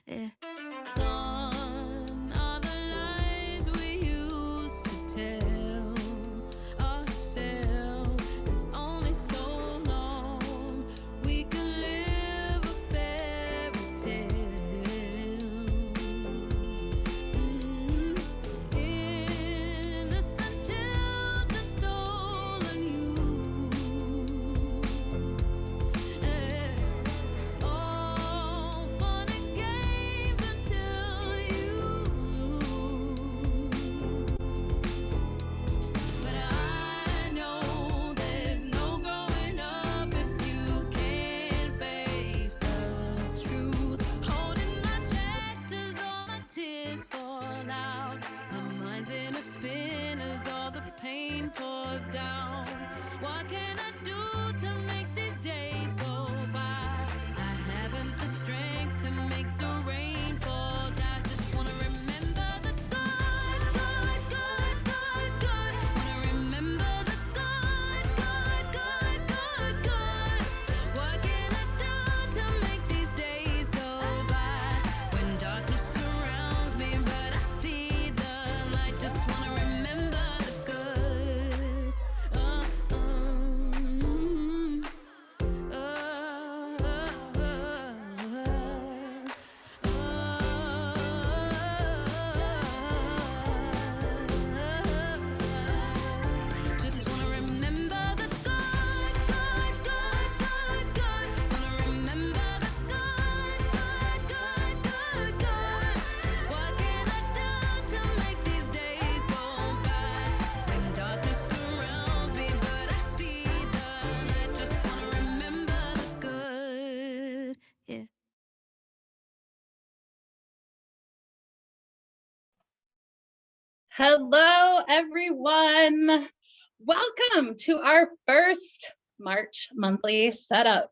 Yeah. Gone are the lies we used to tell ourselves. There's only so long we can live a fairy tale. Innocent children stolen youth. It's all fun and games until you lose. But I know there's no growing up if you can't face the truth. Holding my chest as all my tears fall out. My mind's in a spin as all the pain pours down. What can I do to make these days go by? I haven't the strength to make the rain fall. I just wanna remember the good, good, good, good, good. Wanna remember the good, good, good, good, good. What can I do to make these days go by? When darkness surrounds me, but I see the light. Just wanna remember the good. Just wanna remember the good, good, good, good, good. Wanna remember the good, good, good, good, good. What can I do to make these days go by? When darkness surrounds me, but I see the light. Just wanna remember the good. Yeah. Hello, everyone. Welcome to our first March monthly setup.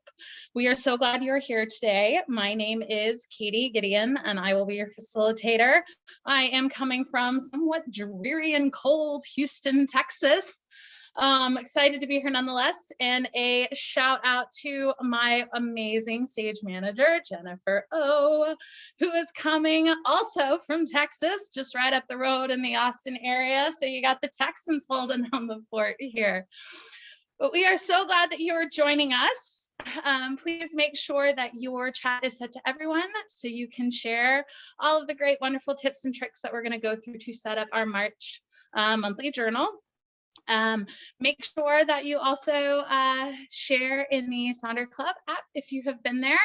We are so glad you're here today. My name is Katie Gideon, and I will be your facilitator. I am coming from somewhat dreary and cold Houston, Texas. Excited to be here nonetheless, and a shout out to my amazing stage manager, Jennifer O, who is coming also from Texas, just right up the road in the Austin area. So you got the Texans holding down the fort here. But we are so glad that you are joining us. Please make sure that your chat is set to everyone so you can share all of the great, wonderful tips and tricks that we're going to go through to set up our March monthly journal. Make sure that you also share in the Sonder Club app if you have been there.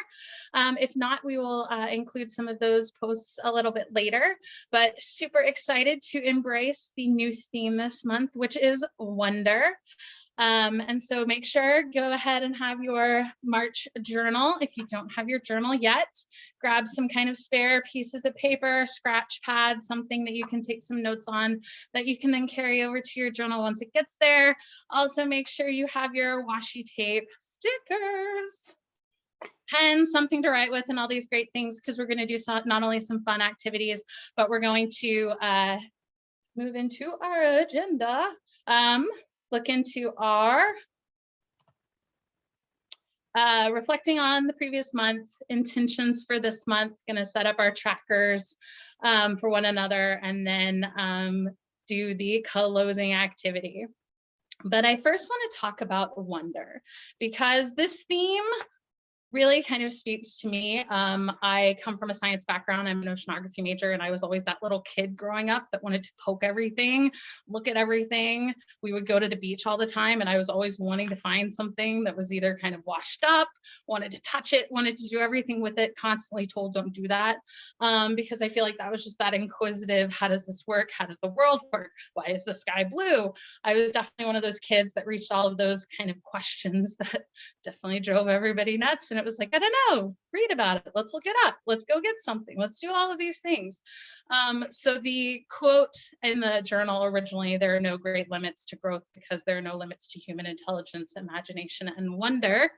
If not, we will include some of those posts a little bit later, but super excited to embrace the new theme this month, which is wonder. And so make sure, go ahead and have your March journal. If you don't have your journal yet, grab some kind of spare pieces of paper, scratch pad, something that you can take some notes on that you can then carry over to your journal once it gets there. Also make sure you have your washi tape, stickers, pen, something to write with, and all these great things, because we're going to do not only some fun activities, but we're going to move into our agenda. Look into our reflecting on the previous month, intentions for this month, going to set up our trackers for one another, and then do the closing activity. But I first want to talk about wonder, because this theme really kind of speaks to me. I come from a science background. I'm an oceanography major, and I was always that little kid growing up that wanted to poke everything, look at everything. We would go to the beach all the time, and I was always wanting to find something that was either kind of washed up, wanted to touch it, wanted to do everything with it, constantly told don't do that, because I feel like that was just that inquisitive, how does this work? How does the world work? Why is the sky blue? I was definitely one of those kids that reached all of those kind of questions that definitely drove everybody nuts. And it was like, I don't know, read about it. Let's look it up. Let's go get something. Let's do all of these things. So the quote in the journal originally, there are no great limits to growth because there are no limits to human intelligence, imagination, and wonder,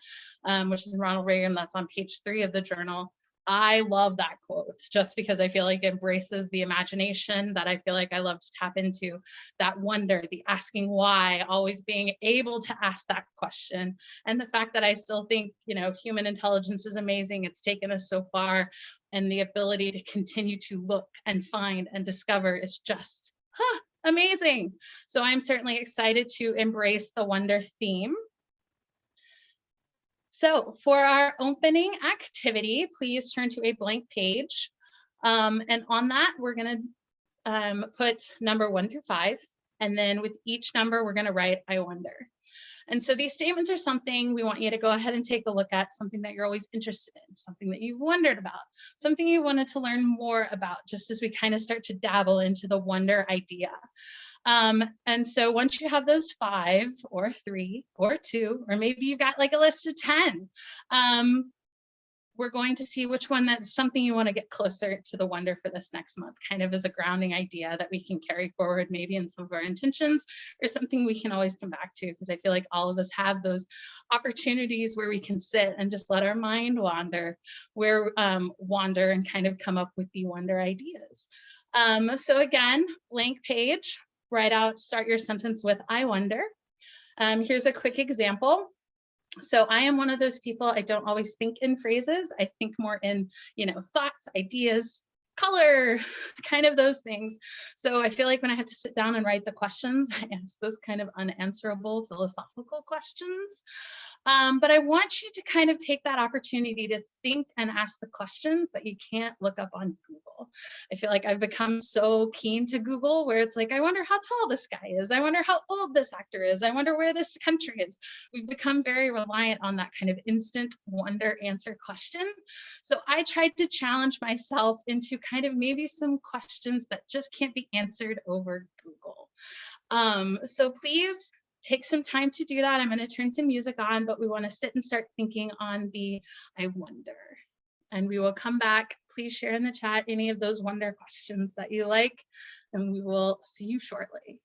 which is Ronald Reagan. That's on page 3 of the journal. I love that quote just because I feel like it embraces the imagination that I feel like I love to tap into, that wonder, the asking why, always being able to ask that question. And the fact that I still think, you know, human intelligence is amazing. It's taken us so far. and the ability to continue to look and find and discover is just amazing. So I'm certainly excited to embrace the wonder theme. So for our opening activity, please turn to a blank page. And on that, we're going to put number 1 through 5. And then with each number, we're going to write, I wonder. And so these statements are something we want you to go ahead and take a look at, something that you're always interested in, something that you've wondered about, something you wanted to learn more about, just as we kind of start to dabble into the wonder idea. And so once you have those 5 or 3 or 2, or maybe you've got like a list of 10, we're going to see which one that's something you want to get closer to the wonder for this next month, kind of as a grounding idea that we can carry forward maybe in some of our intentions, or something we can always come back to, because I feel like all of us have those opportunities where we can sit and just let our mind wander, wander and kind of come up with the wonder ideas. So again, blank page, write out, start your sentence with I wonder. Here's a quick example. So I am one of those people, I don't always think in phrases. I think more in, thoughts, ideas, color, kind of those things. So I feel like when I had to sit down and write the questions, I asked those kind of unanswerable philosophical questions. But I want you to kind of take that opportunity to think and ask the questions that you can't look up on Google. I feel like I've become so keen to Google, where it's like, I wonder how tall this guy is. I wonder how old this actor is. I wonder where this country is. We've become very reliant on that kind of instant wonder answer question. So I tried to challenge myself into kind of maybe some questions that just can't be answered over Google. So please take some time to do that. I'm going to turn some music on, but we want to sit and start thinking on the I wonder. And we will come back. Please share in the chat any of those wonder questions that you like, and we will see you shortly.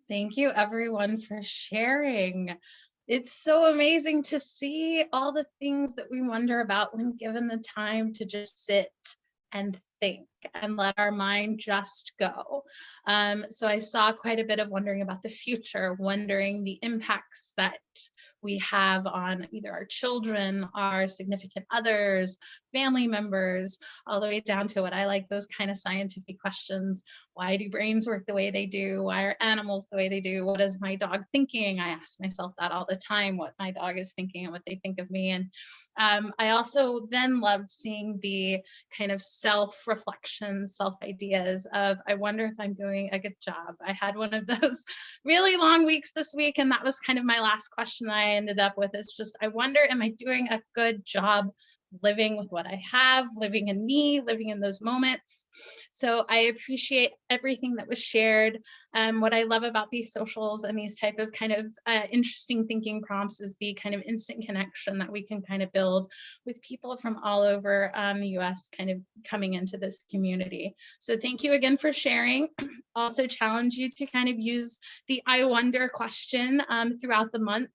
Thank you everyone for sharing. It's so amazing to see all the things that we wonder about when given the time to just sit and think and let our mind just go. So I saw quite a bit of wondering about the future, wondering the impacts that we have on either our children, our significant others, family members, all the way down to what I like, those kind of scientific questions. Why do brains work the way they do? Why are animals the way they do? What is my dog thinking? I ask myself that all the time, what my dog is thinking and what they think of me. And I also then loved seeing the kind of self-reflection, self-ideas of, I wonder if I'm doing a good job. I had one of those really long weeks this week, and that was kind of my last question that I ended up with, is just, I wonder, am I doing a good job living with what I have, living in me, living in those moments? So I appreciate everything that was shared. What I love about these socials and these type of kind of interesting thinking prompts is the kind of instant connection that we can kind of build with people from all over the US kind of coming into this community. So thank you again for sharing. Also challenge you to kind of use the I wonder question throughout the month,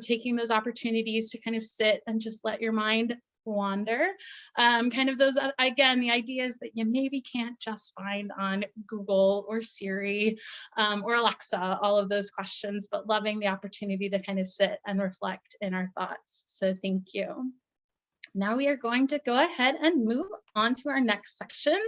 taking those opportunities to kind of sit and just let your mind wander. Kind of those, again, the ideas that you maybe can't just find on Google or Siri or Alexa, all of those questions, but loving the opportunity to kind of sit and reflect in our thoughts. So thank you. Now we are going to go ahead and move on to our next section.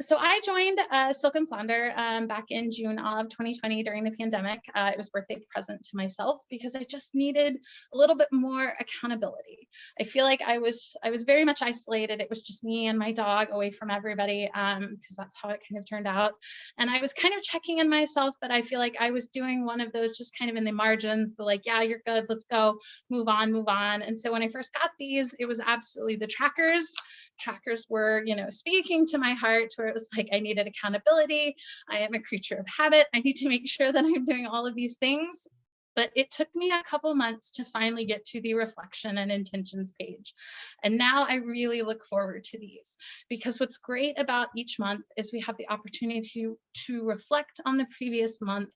So I joined Silk and Sonder back in June of 2020 during the pandemic. It was a birthday present to myself because I just needed a little bit more accountability. I feel like I was very much isolated. It was just me and my dog away from everybody because that's how it kind of turned out. And I was kind of checking in myself, but I feel like I was doing one of those just kind of in the margins, the like, yeah, you're good, let's go, move on, move on. And so when I first got these, it was absolutely the trackers. Trackers were, speaking to my heart, where it was like, I needed accountability. I am a creature of habit. I need to make sure that I'm doing all of these things. But it took me a couple months to finally get to the reflection and intentions page. And now I really look forward to these, because what's great about each month is we have the opportunity to reflect on the previous month.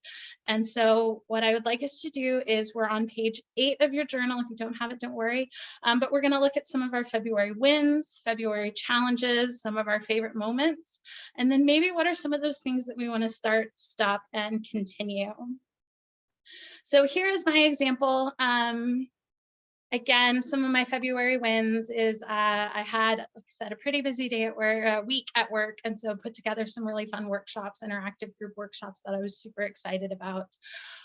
And so what I would like us to do is, we're on page 8 of your journal. If you don't have it, don't worry. But we're going to look at some of our February wins, February challenges, some of our favorite moments, and then maybe what are some of those things that we want to start, stop, and continue. So here is my example. Again, some of my February wins is I had, like I said, a pretty busy day at work, a week at work, and so put together some really fun workshops, interactive group workshops that I was super excited about.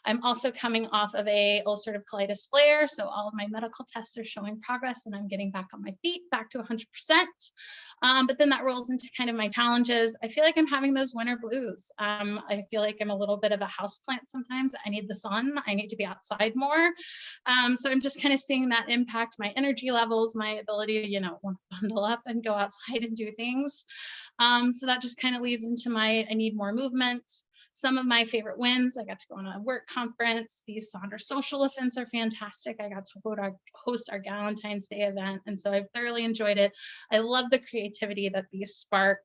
I'm also coming off of a ulcerative colitis flare, so all of my medical tests are showing progress, and I'm getting back on my feet, back to 100%. But then that rolls into kind of my challenges. I feel like I'm having those winter blues. I feel like I'm a little bit of a houseplant sometimes. I need the sun. I need to be outside more. So I'm just kind of seeing that impact my energy levels, my ability to, want to bundle up and go outside and do things. So that just kind of leads into my, I need more movement. Some of my favorite wins, I got to go on a work conference. These Sonder Social events are fantastic. I got to host our Valentine's Day event, and so I've thoroughly enjoyed it. I love the creativity that these spark.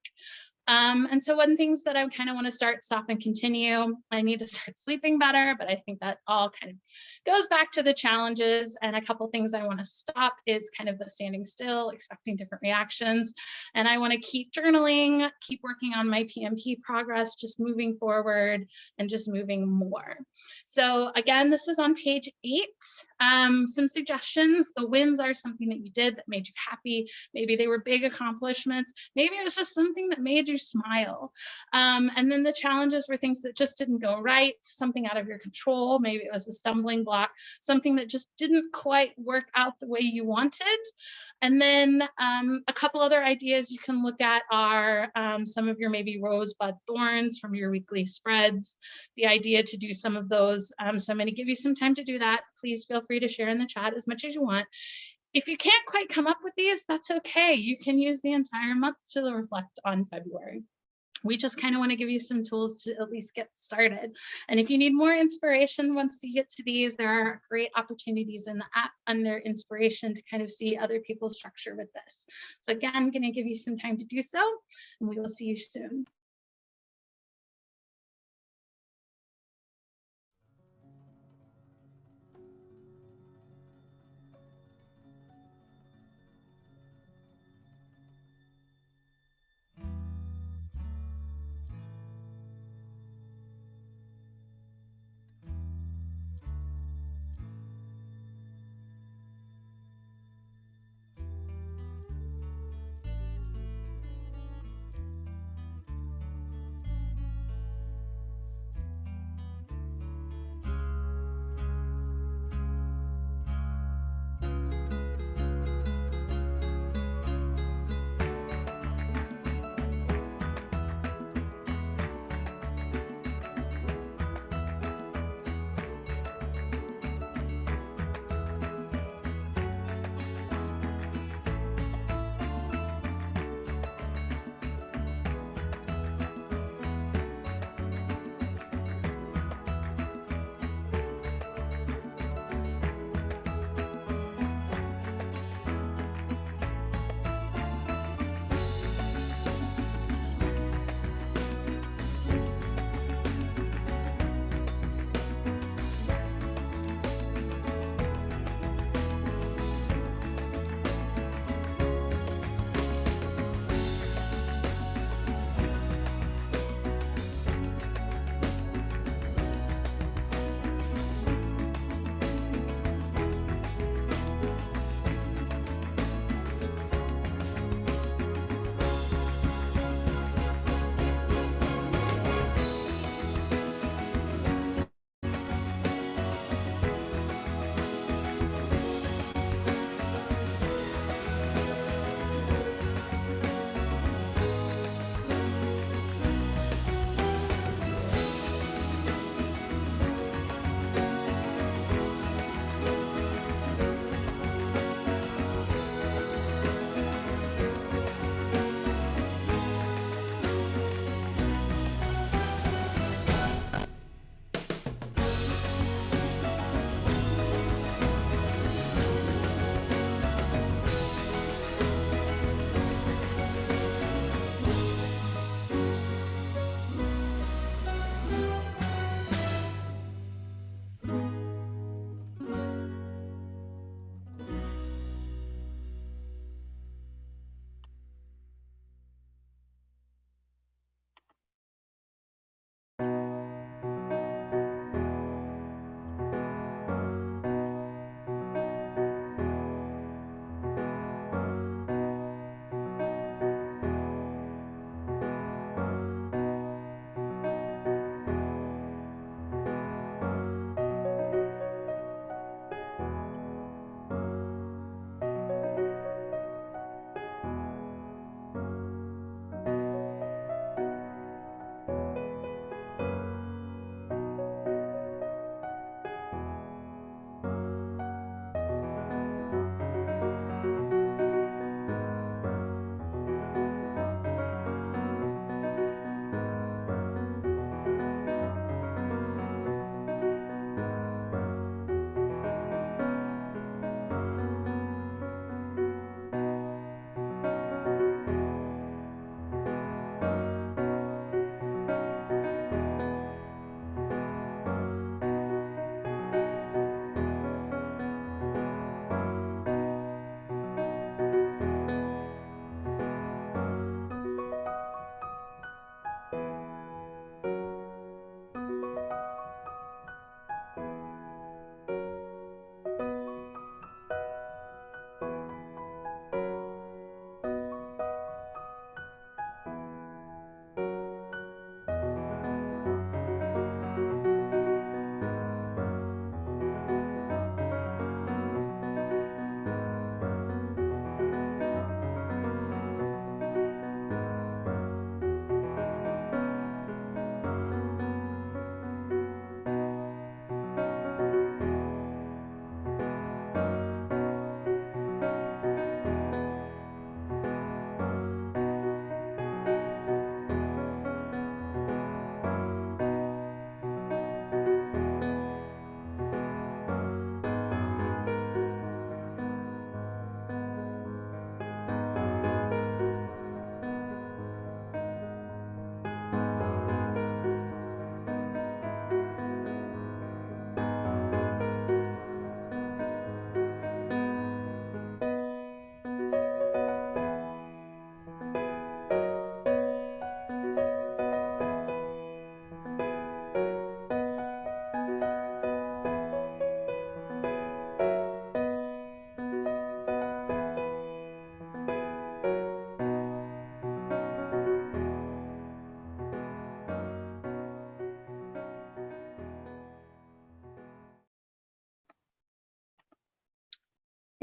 And so one things that I kind of want to start, stop, and continue. I need to start sleeping better, but I think that all kind of goes back to the challenges. And a couple things I want to stop is kind of the standing still, expecting different reactions. And I want to keep journaling, keep working on my PMP progress, just moving forward and just moving more. So again, this is on page 8. Some suggestions. The wins are something that you did that made you happy. Maybe they were big accomplishments. Maybe it was just something that made you smile. And then the challenges were things that just didn't go right, something out of your control. Maybe it was a stumbling block, something that just didn't quite work out the way you wanted. And then a couple other ideas you can look at are some of your maybe rosebud thorns from your weekly spreads, the idea to do some of those. So I'm going to give you some time to do that. Please feel free to share in the chat as much as you want. If you can't quite come up with these, that's okay. You can use the entire month to reflect on February. We just kind of want to give you some tools to at least get started. And if you need more inspiration once you get to these, there are great opportunities in the app under inspiration to kind of see other people's structure with this. So again, I'm going to give you some time to do so, and we will see you soon.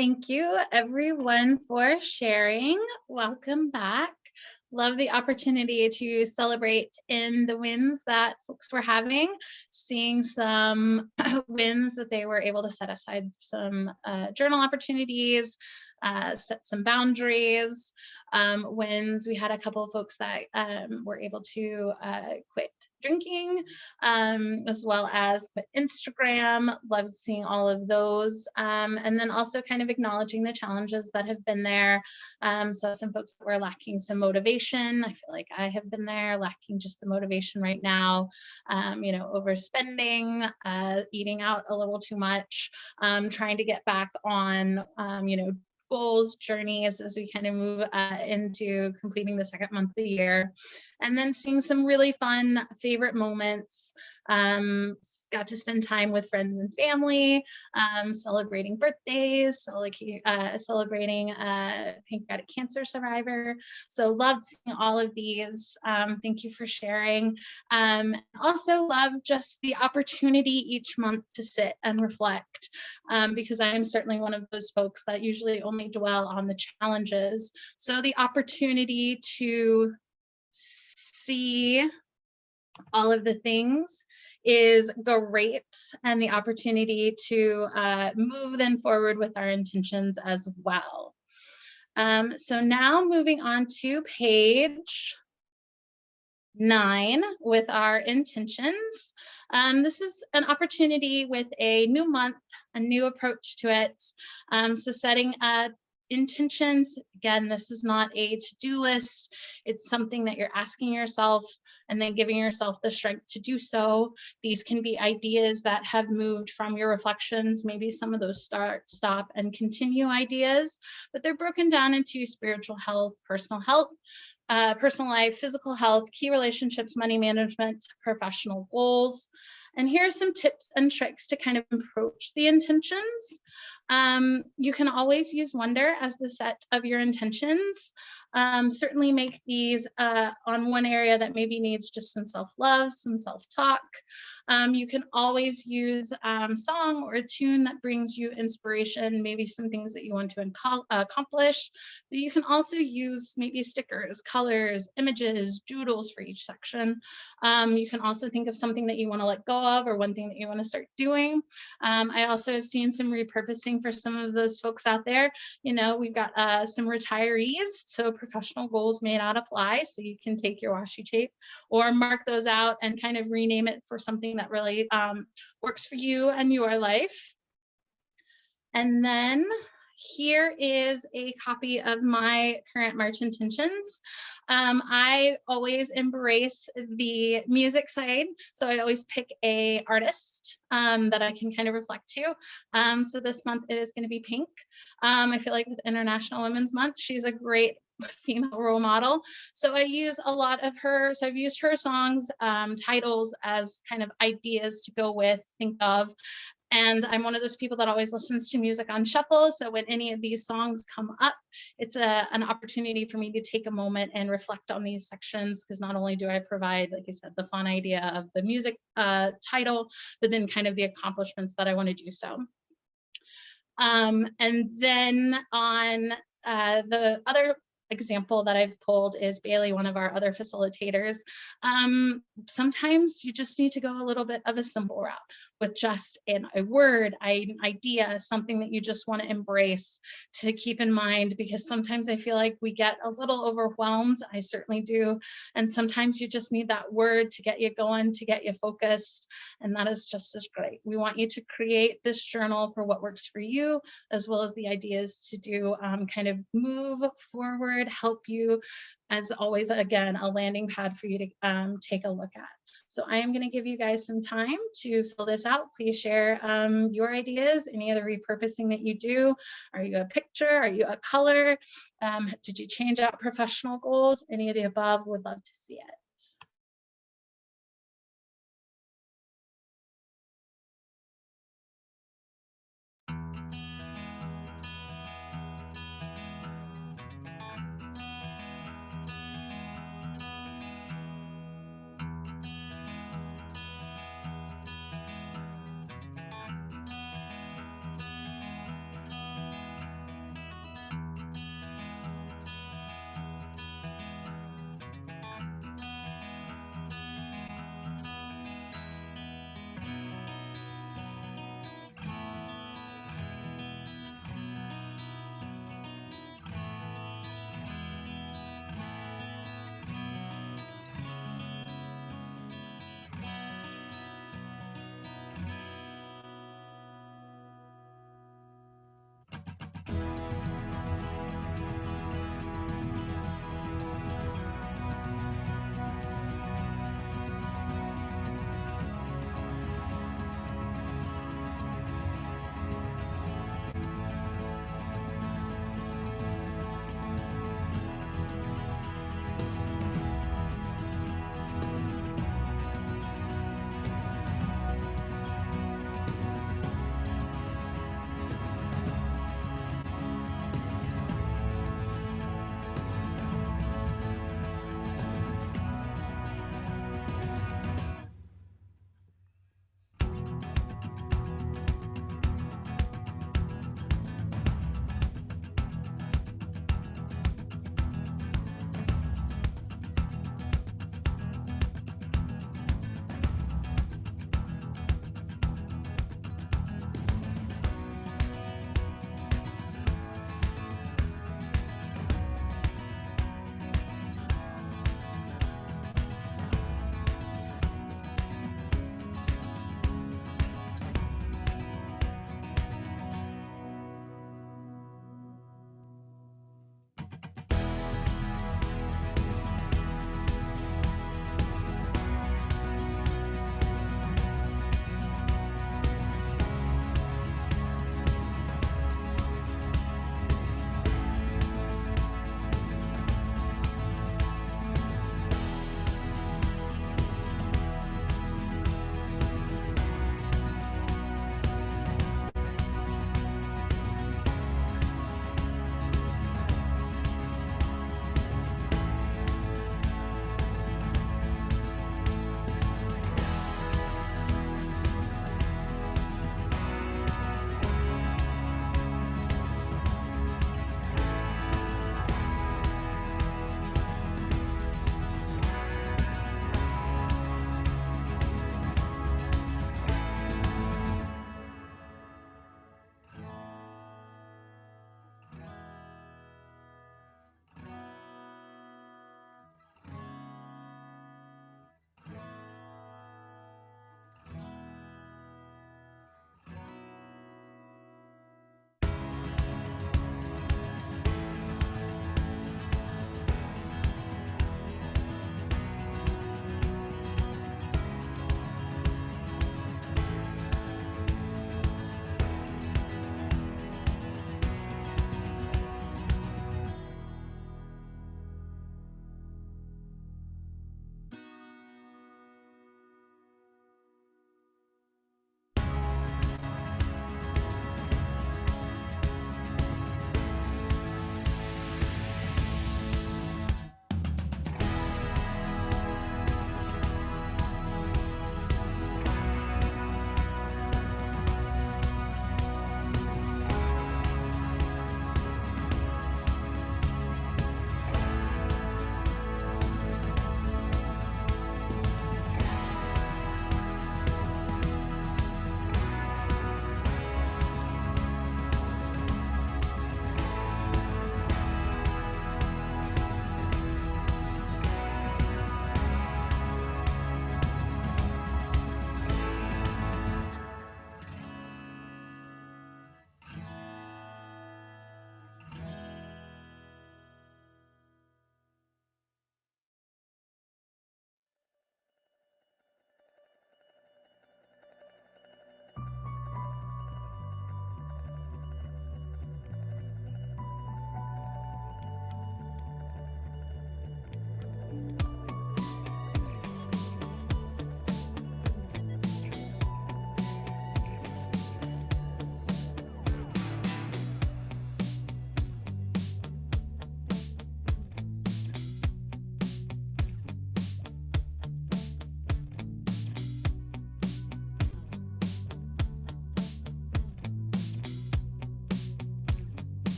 Thank you, everyone, for sharing. Welcome back. Love the opportunity to celebrate in the wins that folks were having, seeing some wins that they were able to set aside some journal opportunities, set some boundaries. Wins, we had a couple of folks that were able to quit drinking, as well as quit Instagram. Loved seeing all of those. And then also kind of acknowledging the challenges that have been there. So some folks that were lacking some motivation. I feel like I have been there, lacking just the motivation right now. Overspending, eating out a little too much, trying to get back on, goals, journeys as we kind of move into completing the second month of the year. And then seeing some really fun favorite moments. Got to spend time with friends and family, celebrating birthdays, celebrating a pancreatic cancer survivor. So loved seeing all of these. Thank you for sharing. Also love just the opportunity each month to sit and reflect, because I am certainly one of those folks that usually only dwell on the challenges. So the opportunity to see all of the things is great, and the opportunity to move then forward with our intentions as well. So now moving on to page 9 with our intentions. This is an opportunity with a new month, a new approach to it. So setting intentions, again, this is not a to-do list. It's something that you're asking yourself and then giving yourself the strength to do so. These can be ideas that have moved from your reflections, maybe some of those start, stop, and continue ideas, but they're broken down into spiritual health, personal life, physical health, key relationships, money management, professional goals. And here's some tips and tricks to kind of approach the intentions. You can always use wonder as the set of your intentions. Certainly make these on one area that maybe needs just some self-love, some self-talk. You can always use song or a tune that brings you inspiration, maybe some things that you want to accomplish. But you can also use maybe stickers, colors, images, doodles for each section. You can also think of something that you want to let go of or one thing that you want to start doing. I also have seen some repurposing for some of those folks out there. We've got some retirees, so professional goals may not apply. So you can take your washi tape or mark those out and kind of rename it for something that really works for you and your life. And then here is a copy of my current March intentions. I always embrace the music side, so I always pick a artist that I can kind of reflect to. So this month it is going to be Pink. I feel like with International Women's Month, she's a great female role model. So I use a lot of her. So I've used her songs, titles as kind of ideas to go with, think of. And I'm one of those people that always listens to music on shuffle. So when any of these songs come up, it's an opportunity for me to take a moment and reflect on these sections, because not only do I provide, like I said, the fun idea of the music title, but then kind of the accomplishments that I want to do so. And then on the other example that I've pulled is Bailey, one of our other facilitators. Sometimes you just need to go a little bit of a simple route with just a word, an idea, something that you just want to embrace, to keep in mind, because sometimes I feel like we get a little overwhelmed. I certainly do. And sometimes you just need that word to get you going, to get you focused. And that is just as great. We want you to create this journal for what works for you, as well as the ideas to do kind of move forward, help you, as always, again, a landing pad for you to take a look at. So I am going to give you guys some time to fill this out. Please share your ideas, any other repurposing that you do. Are you a picture? Are you a color? Did you change out professional goals? Any of the above? Would love to see it.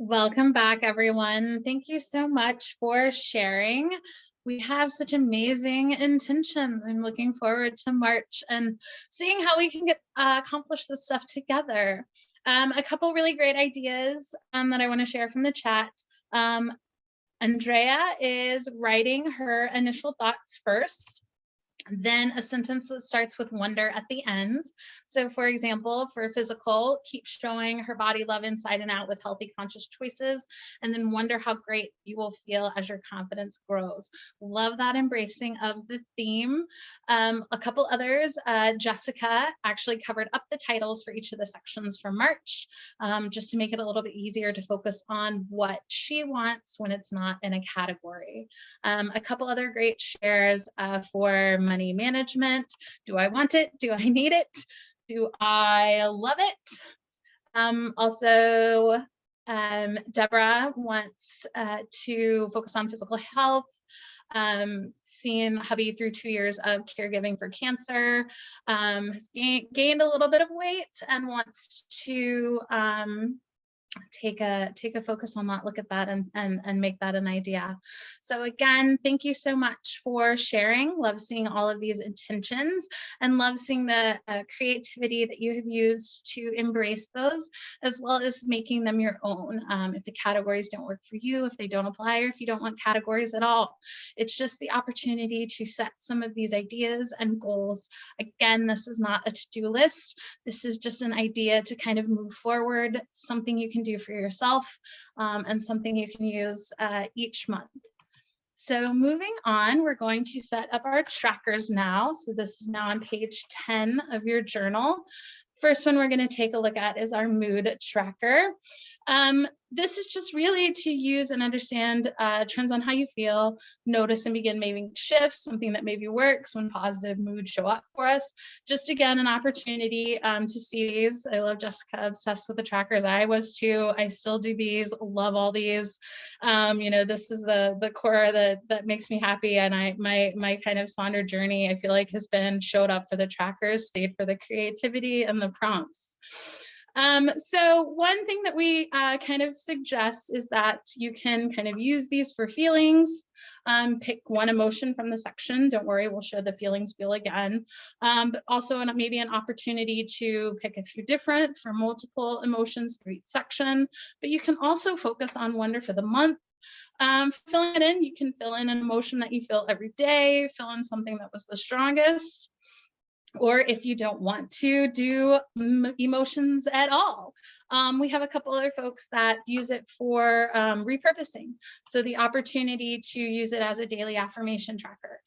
Welcome back, everyone. Thank you so much for sharing. We have such amazing intentions. I'm looking forward to March and seeing how we can accomplish this stuff together. A couple really great ideas that I want to share from the chat. Andrea is writing her initial thoughts first, then a sentence that starts with wonder at the end. So for example, for physical, keep showing her body love inside and out with healthy conscious choices, and then wonder how great you will feel as your confidence grows. Love that embracing of the theme. A couple others, Jessica actually covered up the titles for each of the sections for March, just to make it a little bit easier to focus on what she wants when it's not in a category. A couple other great shares for money management. Do I want it? Do I need it? Do I love it? Also, Deborah wants to focus on physical health, seeing hubby through 2 years of caregiving for cancer, has gained a little bit of weight and wants to take a focus on that, look at that, and make that an idea. So again, thank you so much for sharing. Love seeing all of these intentions and love seeing the creativity that you have used to embrace those, as well as making them your own. If the categories don't work for you, if they don't apply, or if you don't want categories at all, it's just the opportunity to set some of these ideas and goals. Again, this is not a to-do list. This is just an idea to kind of move forward, something you can do for yourself, and something you can use each month. So moving on, we're going to set up our trackers now. So this is now on page 10 of your journal. First one we're going to take a look at is our mood tracker. This is just really to use and understand trends on how you feel, notice and begin making shifts, something that maybe works when positive moods show up for us. Just again, an opportunity to see these. I love Jessica, obsessed with the trackers. I was too. I still do these, love all these. You know, this is the core that makes me happy. And my kind of Sonder journey, I feel like, has been showed up for the trackers, stayed for the creativity and the prompts. So one thing that we kind of suggest is that you can kind of use these for feelings. Pick one emotion from the section. Don't worry, we'll show the feelings wheel again. But also maybe an opportunity to pick a few different for multiple emotions for each section. But you can also focus on wonder for the month. Filling it in, you can fill in an emotion that you feel every day, fill in something that was the strongest. Or if you don't want to do emotions at all. We have a couple other folks that use it for repurposing. So the opportunity to use it as a daily affirmation tracker,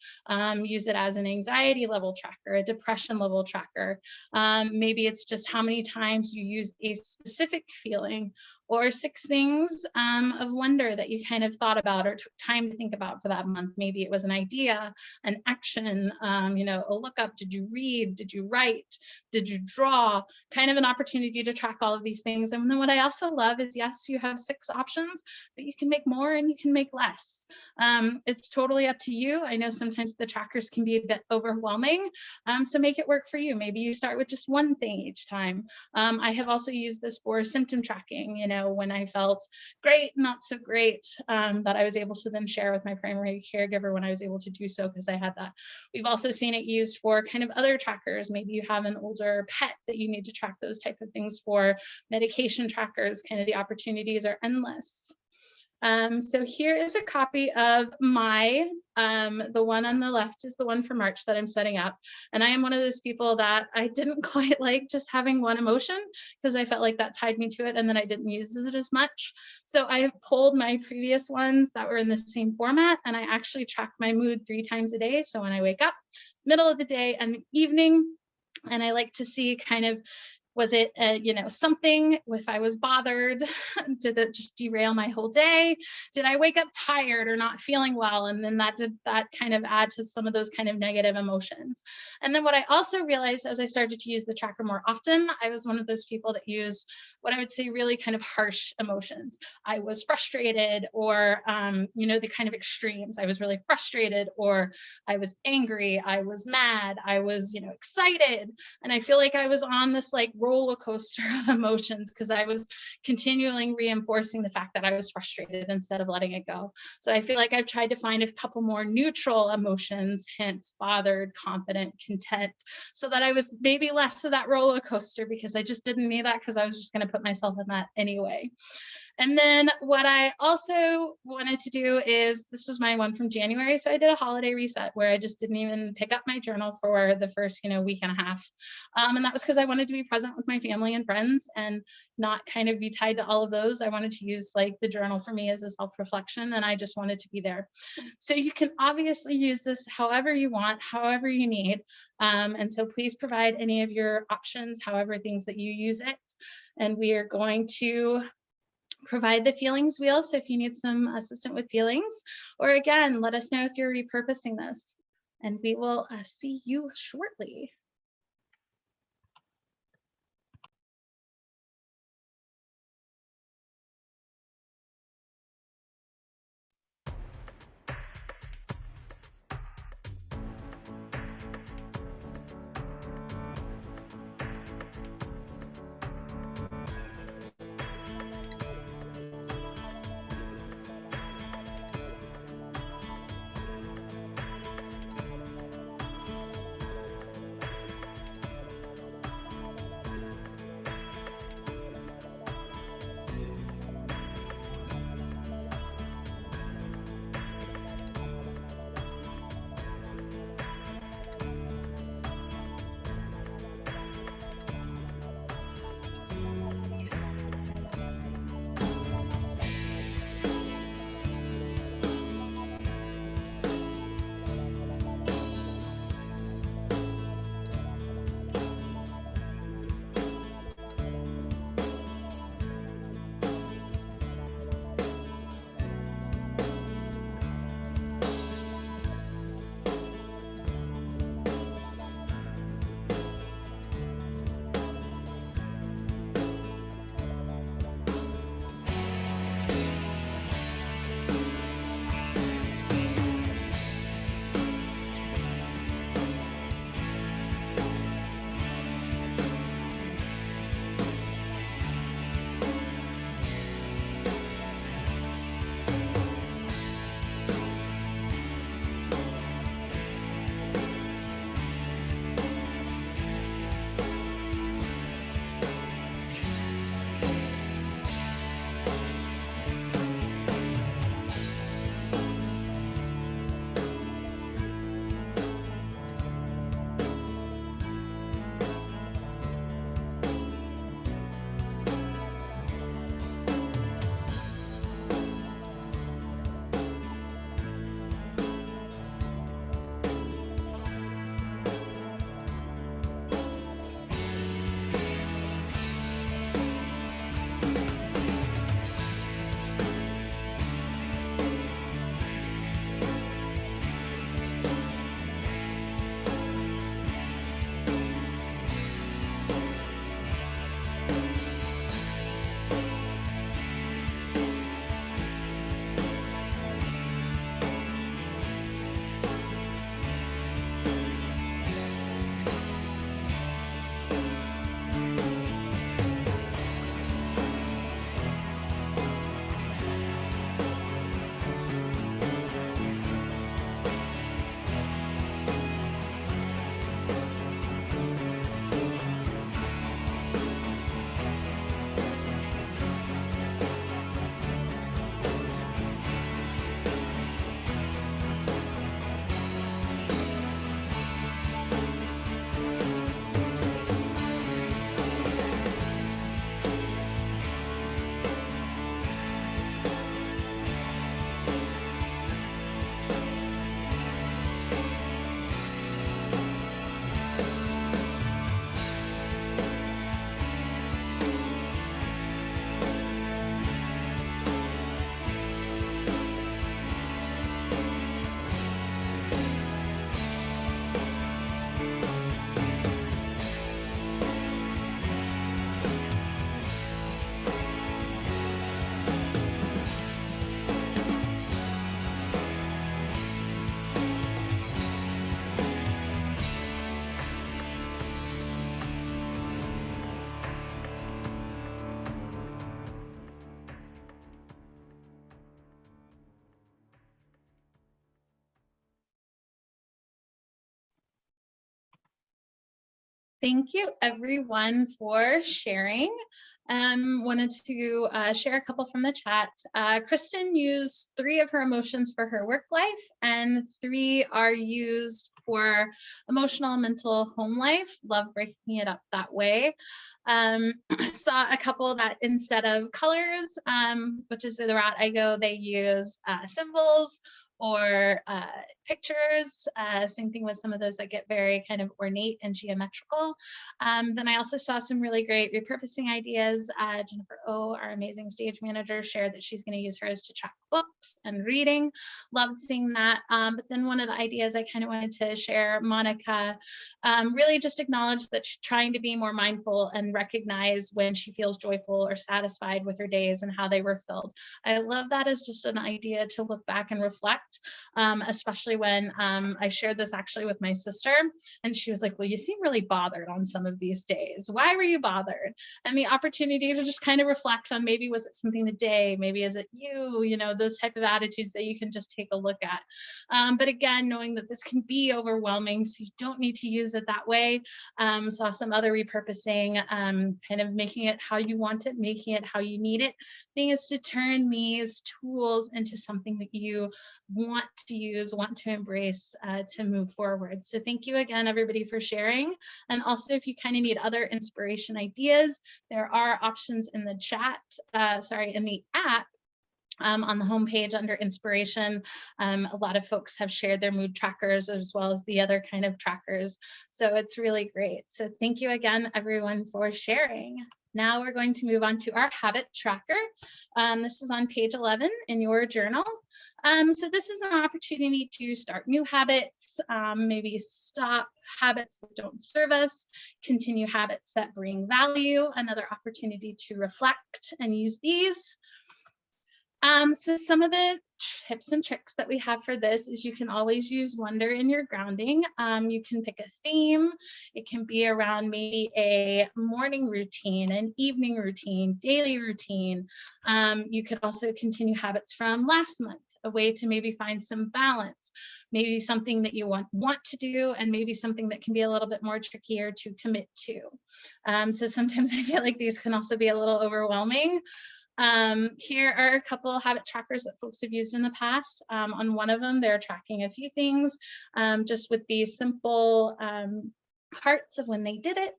use it as an anxiety level tracker, a depression level tracker. Maybe it's just how many times you use a specific feeling, or 6 things of wonder that you kind of thought about or took time to think about for that month. Maybe it was an idea, an action, you know, a lookup. Did you read? Did you write? Did you draw? Kind of an opportunity to track all of these things. And then what I also love is, yes, you have 6 options, but you can make more and you can make less. It's totally up to you. I know sometimes the trackers can be a bit overwhelming, so make it work for you. Maybe you start with just one thing each time. I have also used this for symptom tracking, you know, when I felt great, not so great, that I was able to then share with my primary caregiver when I was able to do so, because I had that. We've also seen it used for kind of other trackers. Maybe you have an older pet that you need to track those type of things for. Medication trackers, kind of the opportunities are endless. So here is a copy of my, the one on the left is the one for March that I'm setting up. And I am one of those people that I didn't quite like just having one emotion, because I felt like that tied me to it and then I didn't use it as much. So I have pulled my previous ones that were in the same format, and I actually track my mood 3 times a day. So when I wake up, middle of the day, and the evening, and I like to see kind of, was it, you know, something, if I was bothered, did it just derail my whole day? Did I wake up tired or not feeling well? And then that did that kind of add to some of those kind of negative emotions. And then what I also realized as I started to use the tracker more often, I was one of those people that used what I would say really kind of harsh emotions. I was frustrated, or, you know, the kind of extremes. I was really frustrated, or I was angry, I was mad, I was, you know, excited. And I feel like I was on this like roller coaster of emotions because I was continually reinforcing the fact that I was frustrated instead of letting it go. So I feel like I've tried to find a couple more neutral emotions, hence bothered, confident, content, so that I was maybe less of that roller coaster because I just didn't need that because I was just going to put myself in that anyway. And then what I also wanted to do is, this was my one from January. So I did a holiday reset where I just didn't even pick up my journal for the first, week and a half. And that was because I wanted to be present with my family and friends and not kind of be tied to all of those. I wanted to use like the journal for me as a self-reflection, and I just wanted to be there. So you can obviously use this however you want, however you need. And so please provide any of your options, however things that you use it. And we are going to provide the feelings wheel. So if you need some assistance with feelings, or again, let us know if you're repurposing this, and we will see you shortly. Thank you everyone for sharing. Wanted to share a couple from the chat. Kristen used 3 of her emotions for her work life, and 3 are used for emotional and mental home life. Love breaking it up that way. Saw a couple that instead of colors, which is the route I go, they use symbols or pictures. Same thing with some of those that get very kind of ornate and geometrical. Then I also saw some really great repurposing ideas. Jennifer O, our amazing stage manager, shared that she's going to use hers to track books and reading. Loved seeing that. But then one of the ideas I kind of wanted to share, Monica, really just acknowledged that she's trying to be more mindful and recognize when she feels joyful or satisfied with her days and how they were filled. I love that as just an idea to look back and reflect. Especially when I shared this actually with my sister, and she was like, well, you seem really bothered on some of these days. Why were you bothered? And the opportunity to just kind of reflect on, maybe was it something today? Maybe is it you know, those type of attitudes that you can just take a look at. But again, knowing that this can be overwhelming, so you don't need to use it that way. Saw some other repurposing, kind of making it how you want it, making it how you need it. Thing is to turn these tools into something that you want to use, want to embrace, to move forward. So thank you again, everybody, for sharing. And also, if you kind of need other inspiration ideas, there are options in the chat, in the app. On the homepage under inspiration, a lot of folks have shared their mood trackers as well as the other kind of trackers. So it's really great. So thank you again, everyone, for sharing. Now we're going to move on to our habit tracker. This is on page 11 in your journal. So this is an opportunity to start new habits, maybe stop habits that don't serve us, continue habits that bring value, another opportunity to reflect and use these. So some of the tips and tricks that we have for this is you can always use wonder in your grounding. You can pick a theme. It can be around maybe a morning routine, an evening routine, daily routine. You could also continue habits from last month, a way to maybe find some balance, maybe something that you want to do, and maybe something that can be a little bit more trickier to commit to. So sometimes I feel like these can also be a little overwhelming. Here are a couple of habit trackers that folks have used in the past. On one of them, they're tracking a few things, just with these simple hearts of when they did it.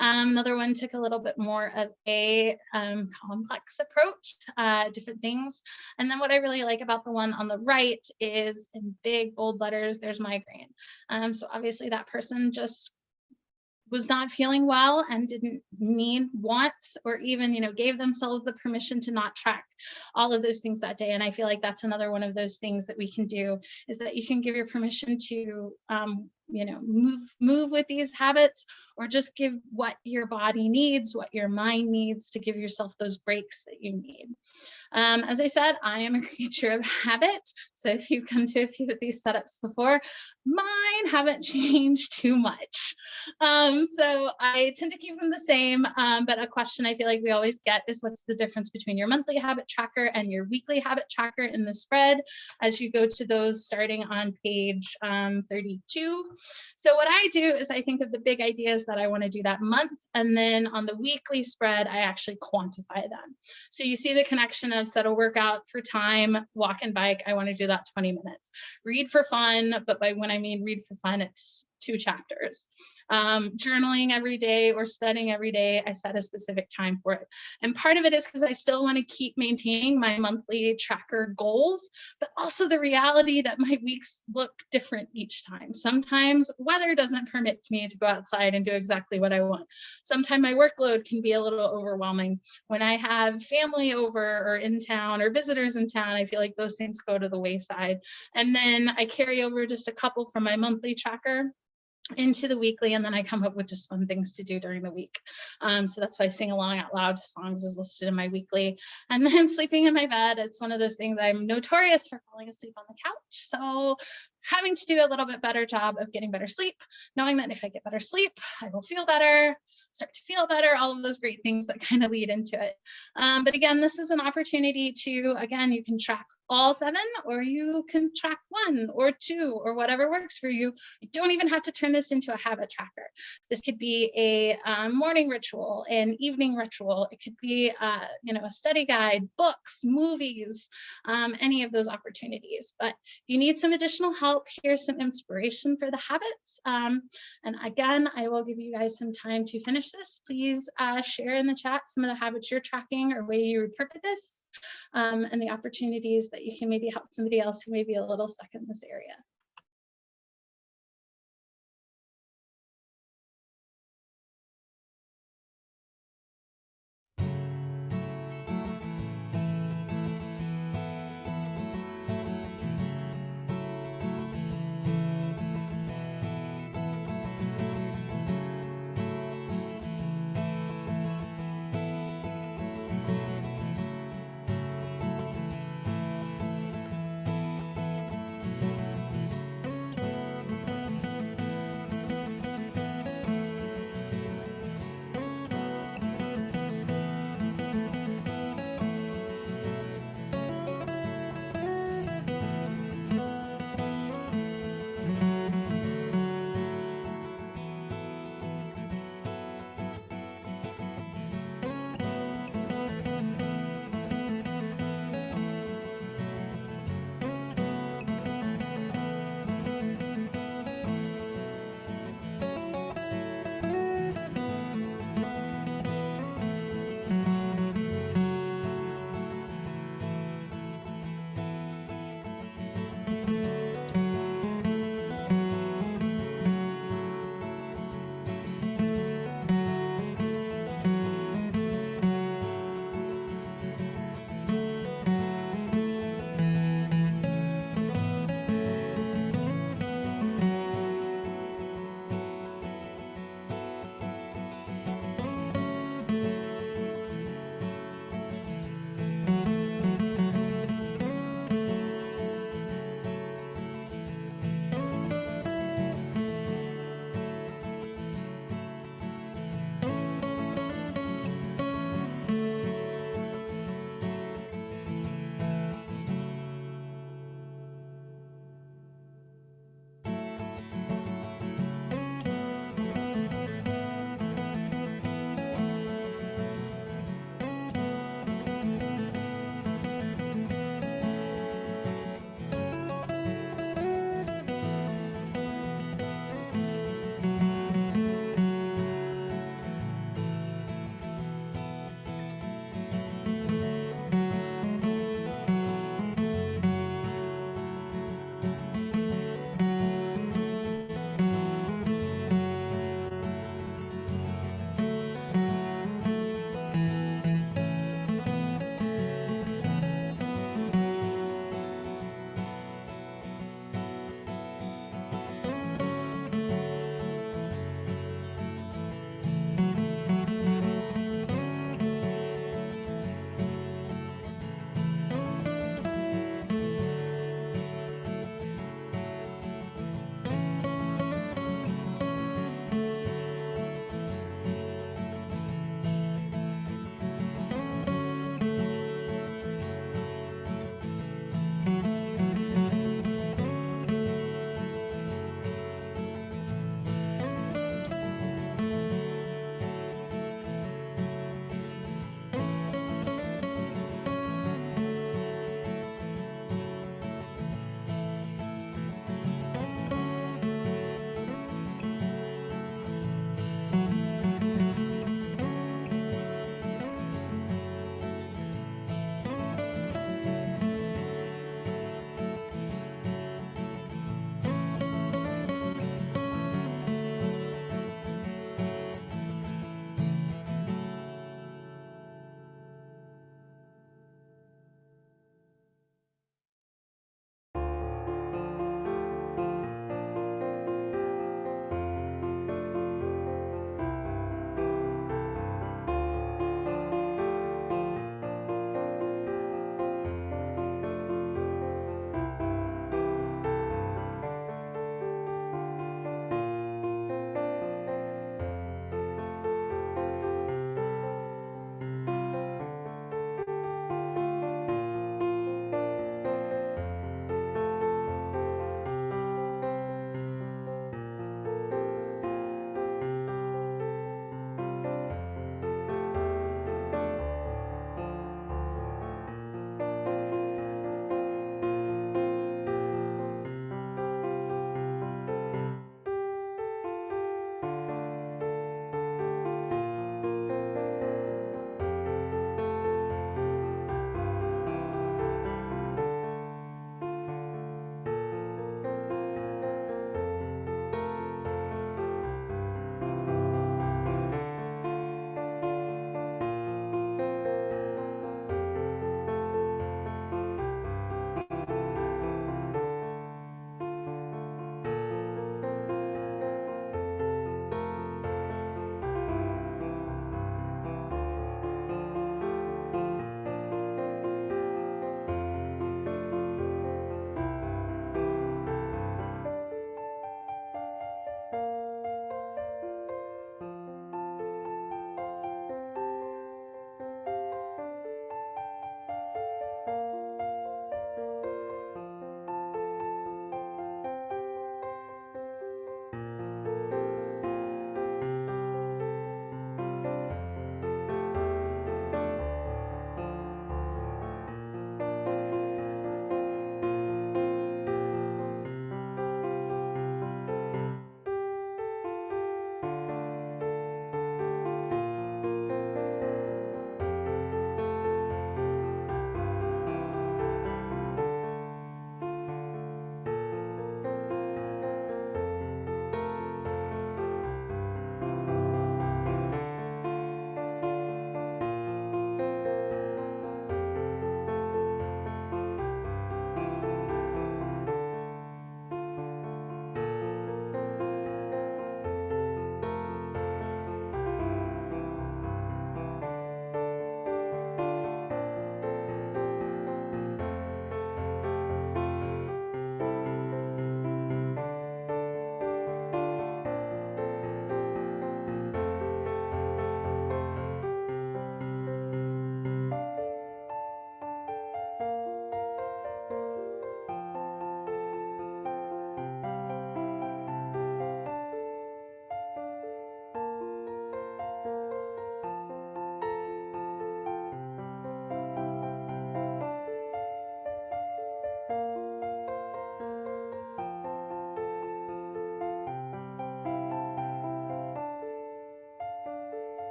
Another one took a little bit more of a complex approach, different things. And then what I really like about the one on the right is in big bold letters, there's migraine. So obviously that person just was not feeling well and didn't want, or even, gave themselves the permission to not track all of those things that day. And I feel like that's another one of those things that we can do, is that you can give your permission to, move with these habits, or just give what your body needs, what your mind needs, to give yourself those breaks that you need. As I said, I am a creature of habit. So if you've come to a few of these setups before, mine haven't changed too much. So I tend to keep them the same, but a question I feel like we always get is, what's the difference between your monthly habit tracker and your weekly habit tracker in the spread, as you go to those starting on page 32. So what I do is I think of the big ideas that I want to do that month, and then on the weekly spread, I actually quantify them. So you see the connection of set a workout for time, walk and bike, I want to do that 20 minutes. Read for fun, but by when I mean read for fun, it's 2 chapters. Journaling every day or studying every day, I set a specific time for it. And part of it is because I still want to keep maintaining my monthly tracker goals, but also the reality that my weeks look different each time. Sometimes weather doesn't permit me to go outside and do exactly what I want. Sometimes my workload can be a little overwhelming. When I have family over or in town or visitors in town, I feel like those things go to the wayside. And then I carry over just a couple from my monthly tracker into the weekly, and then I come up with just fun things to do during the week. So that's why Sing Along Out Loud to songs is listed in my weekly. And then sleeping in my bed, it's one of those things, I'm notorious for falling asleep on the couch. So having to do a little bit better job of getting better sleep, knowing that if I get better sleep, I will feel better, start to feel better, all of those great things that kind of lead into it. But again, this is an opportunity to, again, you can track all 7, or you can track 1 or 2 or whatever works for you. You don't even have to turn this into a habit tracker. This could be a morning ritual, an evening ritual. It could be, a study guide, books, movies, any of those opportunities. But if you need some additional help, here's some inspiration for the habits. And again, I will give you guys some time to finish this. Please share in the chat some of the habits you're tracking or way you interpret this, and the opportunities that you can maybe help somebody else who may be a little stuck in this area.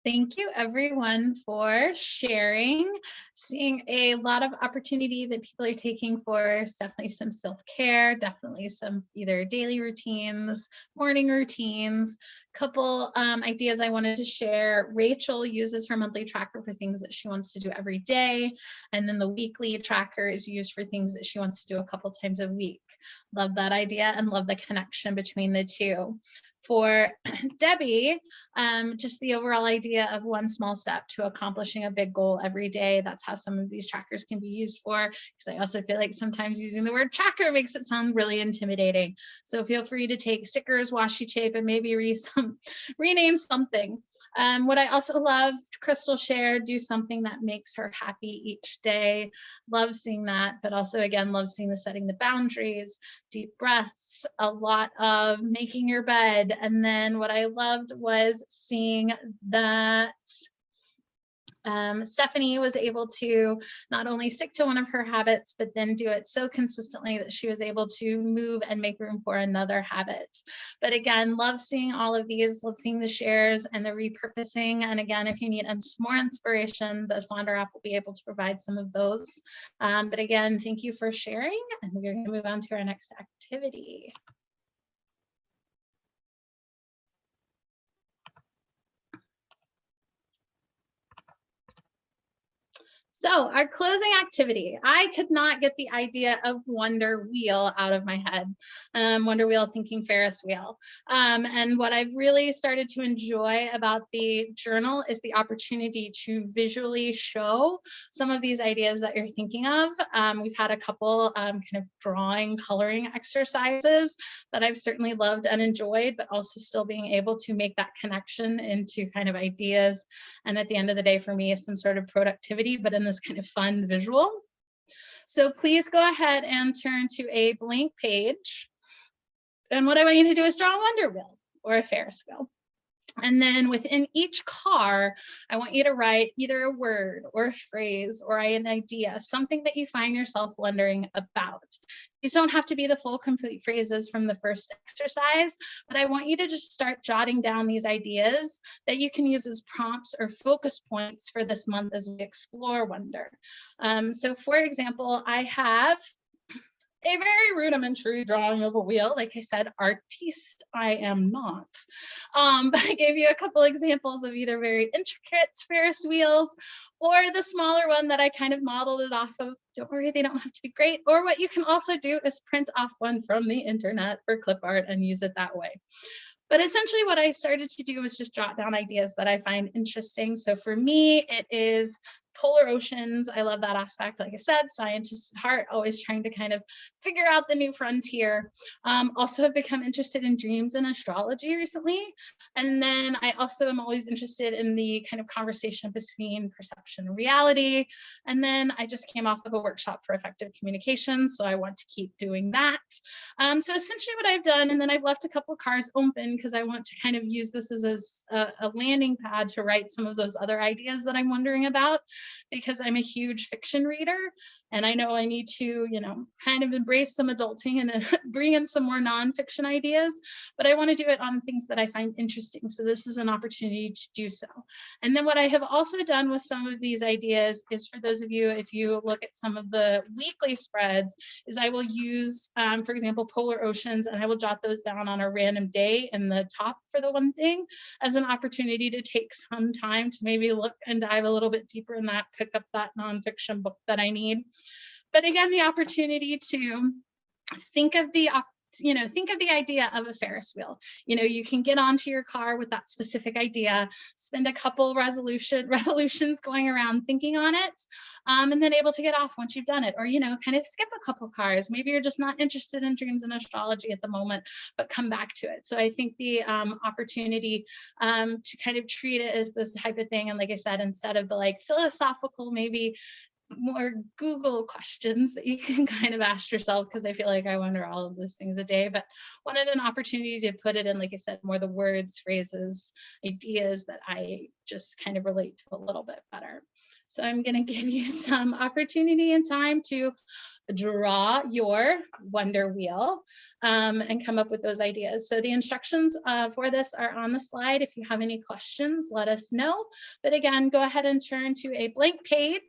Thank you everyone for sharing. Seeing a lot of opportunity that people are taking for definitely some self-care, definitely some either daily routines, morning routines. Couple ideas I wanted to share. Rachel uses her monthly tracker for things that she wants to do every day. And then the weekly tracker is used for things that she wants to do a couple times a week. Love that idea and love the connection between the two. For Debbie, just the overall idea of one small step to accomplishing a big goal every day. That's how some of these trackers can be used for, because I also feel like sometimes using the word tracker makes it sound really intimidating. So feel free to take stickers, washi tape, and maybe rename something. What I also love, Crystal shared, do something that makes her happy each day. Love seeing that, but also again, love seeing the setting the boundaries, deep breaths, a lot of making your bed. And then what I loved was seeing that Stephanie was able to not only stick to one of her habits, but then do it so consistently that she was able to move and make room for another habit. But again, love seeing all of these, love seeing the shares and the repurposing. And again, if you need more inspiration, the Sonder app will be able to provide some of those. But again, thank you for sharing, and we're going to move on to our next activity. So our closing activity, I could not get the idea of Wonder Wheel out of my head. Wonder Wheel, thinking Ferris wheel. And what I've really started to enjoy about the journal is the opportunity to visually show some of these ideas that you're thinking of. We've had a couple kind of drawing, coloring exercises that I've certainly loved and enjoyed, but also still being able to make that connection into kind of ideas. And at the end of the day, for me, is some sort of productivity, but in this kind of fun visual. So please go ahead and turn to a blank page. And what I want you to do is draw a Wonder Wheel or a Ferris wheel. And then within each car, I want you to write either a word or a phrase or an idea, something that you find yourself wondering about. These don't have to be the full complete phrases from the first exercise, but I want you to just start jotting down these ideas that you can use as prompts or focus points for this month as we explore wonder. So for example, I have a very rudimentary drawing of a wheel. Like I said, artiste I am not. But I gave you a couple examples of either very intricate Ferris wheels or the smaller one that I kind of modeled it off of. Don't worry, they don't have to be great. Or what you can also do is print off one from the internet for clip art and use it that way. But essentially what I started to do was just jot down ideas that I find interesting. So for me, it is polar oceans. I love that aspect. Like I said, scientists at heart, always trying to kind of figure out the new frontier. Also have become interested in dreams and astrology recently. And then I also am always interested in the kind of conversation between perception and reality. And then I just came off of a workshop for effective communication, so I want to keep doing that. So essentially what I've done, and then I've left a couple of cards open because I want to kind of use this as a landing pad to write some of those other ideas that I'm wondering about, because I'm a huge fiction reader and I know I need to, kind of embrace some adulting and bring in some more nonfiction ideas, but I want to do it on things that I find interesting. So this is an opportunity to do so. And then what I have also done with some of these ideas is, for those of you, if you look at some of the weekly spreads, is I will use, for example, polar oceans, and I will jot those down on a random day in the top for the one thing as an opportunity to take some time to maybe look and dive a little bit deeper in that, pick up that nonfiction book that I need. But again, the opportunity to think of the idea of a Ferris wheel. You can get onto your car with that specific idea, spend a couple revolutions going around thinking on it, and then able to get off once you've done it, or kind of skip a couple cars. Maybe you're just not interested in dreams and astrology at the moment, but come back to it. So I think the opportunity to kind of treat it as this type of thing, and like I said, instead of the philosophical, maybe more Google questions that you can kind of ask yourself, because I feel like I wonder all of those things a day, but wanted an opportunity to put it in, like I said, more the words, phrases, ideas that I just kind of relate to a little bit better. So I'm going to give you some opportunity and time to draw your wonder wheel and come up with those ideas. So the instructions for this are on the slide. If you have any questions, let us know. But again, go ahead and turn to a blank page.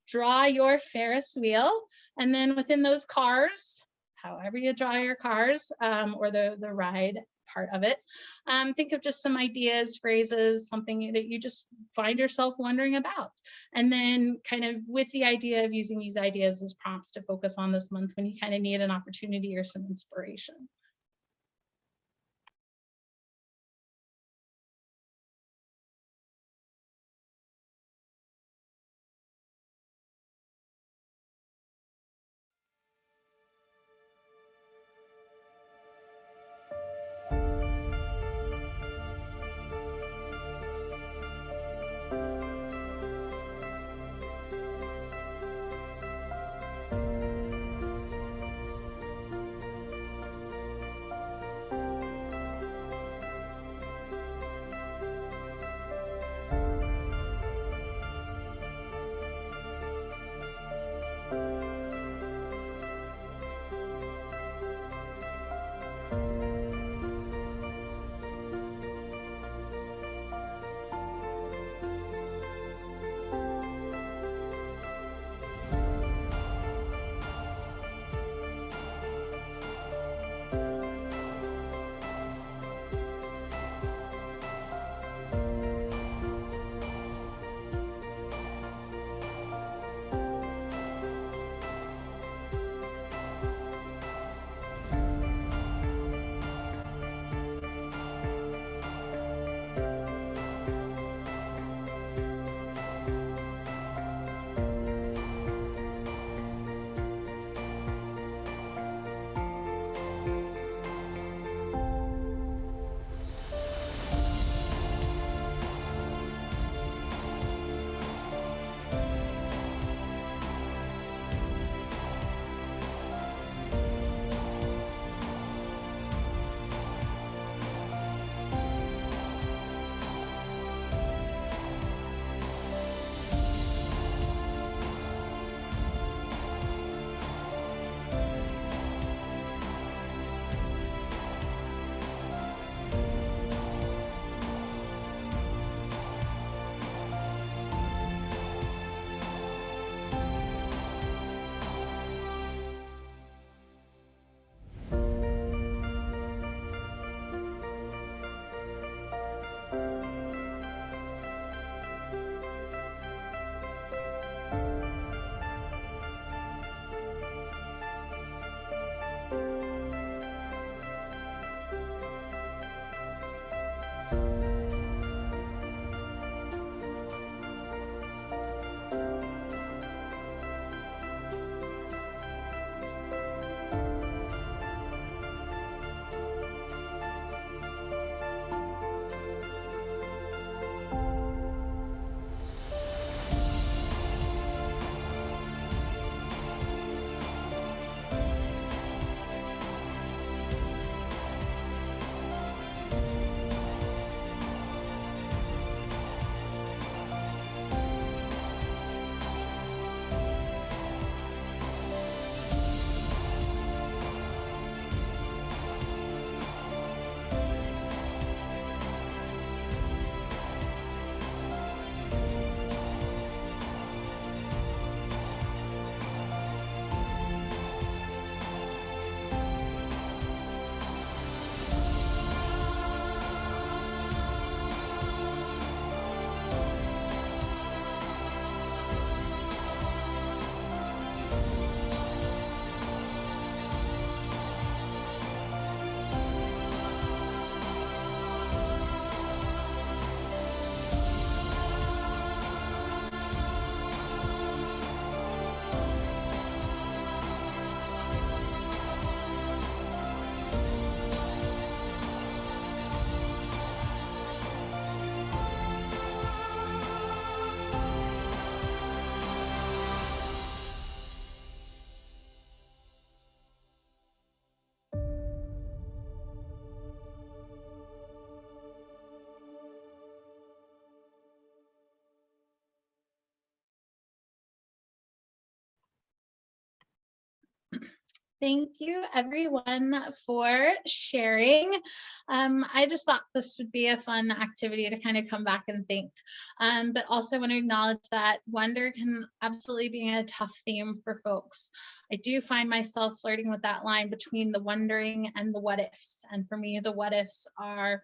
Draw your Ferris wheel, and then within those cars, however you draw your cars or the ride part of it, think of just some ideas, phrases, something that you just find yourself wondering about. And then kind of with the idea of using these ideas as prompts to focus on this month when you kind of need an opportunity or some inspiration. Thank you, everyone, for sharing. I just thought this would be a fun activity to kind of come back and think, but also want to acknowledge that wonder can absolutely be a tough theme for folks. I do find myself flirting with that line between the wondering and the what ifs. And for me, the what ifs are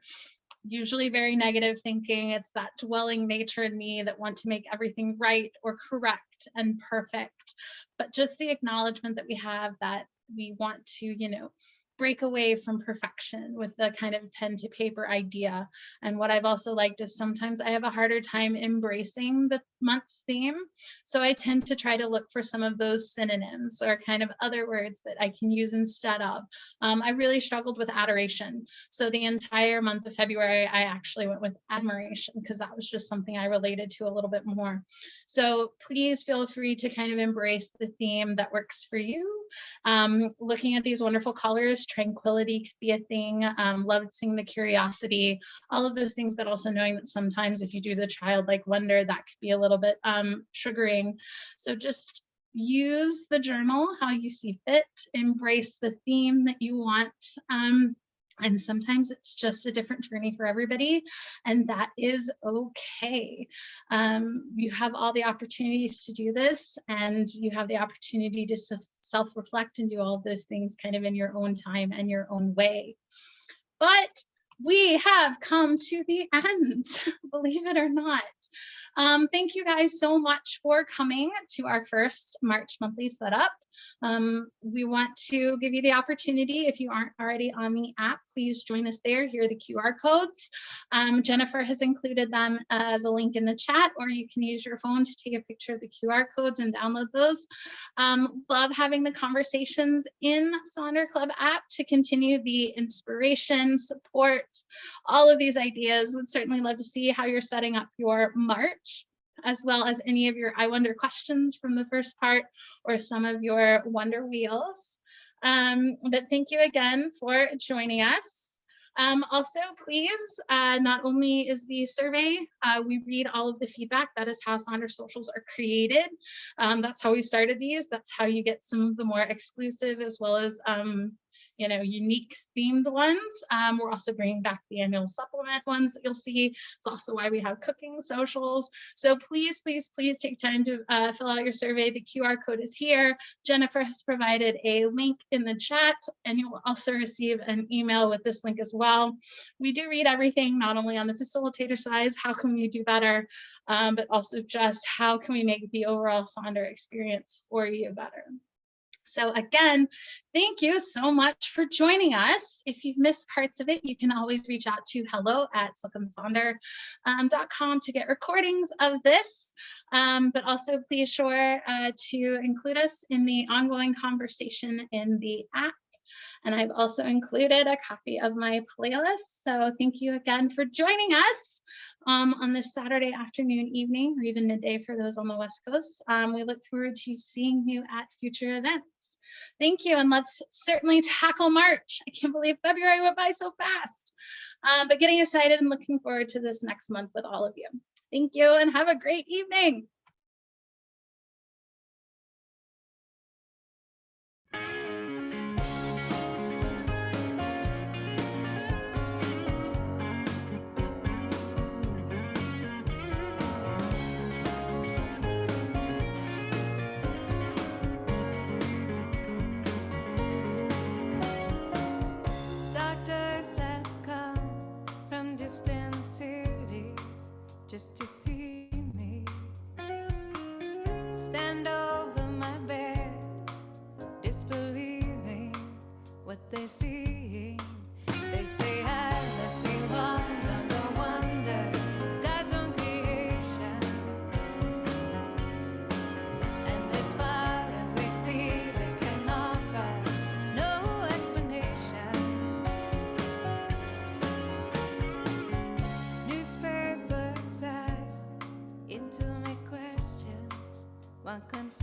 usually very negative thinking. It's that dwelling nature in me that want to make everything right or correct and perfect. But just the acknowledgement that we have that we want to, break away from perfection with the kind of pen to paper idea. And what I've also liked is sometimes I have a harder time embracing the month's theme. So I tend to try to look for some of those synonyms or kind of other words that I can use instead of. I really struggled with adoration. So the entire month of February, I actually went with admiration because that was just something I related to a little bit more. So please feel free to kind of embrace the theme that works for you. Looking at these wonderful colors, tranquility could be a thing. Loved seeing the curiosity, all of those things, but also knowing that sometimes if you do the childlike wonder, that could be a little bit triggering. So just use the journal how you see fit, embrace the theme that you want. And sometimes it's just a different journey for everybody, and that is okay. You have all the opportunities to do this, and you have the opportunity to self-reflect and do all of those things kind of in your own time and your own way. But we have come to the end, believe it or not. Thank you guys so much for coming to our first March monthly setup. We want to give you the opportunity, if you aren't already on the app, please join us there. Here are the QR codes. Jennifer has included them as a link in the chat, or you can use your phone to take a picture of the QR codes and download those. Love having the conversations in Sonder Club app to continue the inspiration, support, all of these ideas. Would certainly love to see how you're setting up your March, as well as any of your I wonder questions from the first part or some of your wonder wheels. But thank you again for joining us. Also, please, not only is the survey, we read all of the feedback. That is how Sonder Socials are created. That's how we started these. That's how you get some of the more exclusive as well as unique themed ones. We're also bringing back the annual supplement ones that you'll see. It's also why we have cooking socials. So please, please, please take time to fill out your survey. The QR code is here. Jennifer has provided a link in the chat, and you will also receive an email with this link as well. We do read everything, not only on the facilitator side, how can we do better, but also just how can we make the overall Sonder experience for you better. So again, thank you so much for joining us. If you've missed parts of it, you can always reach out to hello@silkonsonder.com to get recordings of this. But also please sure to include us in the ongoing conversation in the app. And I've also included a copy of my playlist. So thank you again for joining us on this Saturday afternoon, evening, or even midday for those on the West Coast. We look forward to seeing you at future events. Thank you, and let's certainly tackle March. I can't believe February went by so fast, but getting excited and looking forward to this next month with all of you. Thank you, and have a great evening. Doctors have come from distant cities just to see me. Stand over my bed, disbelieving what they see. They say I must be one of the wonders of God's own creation. And as far as they see, they can offer no explanation. Newspapers ask intimate questions, one confession.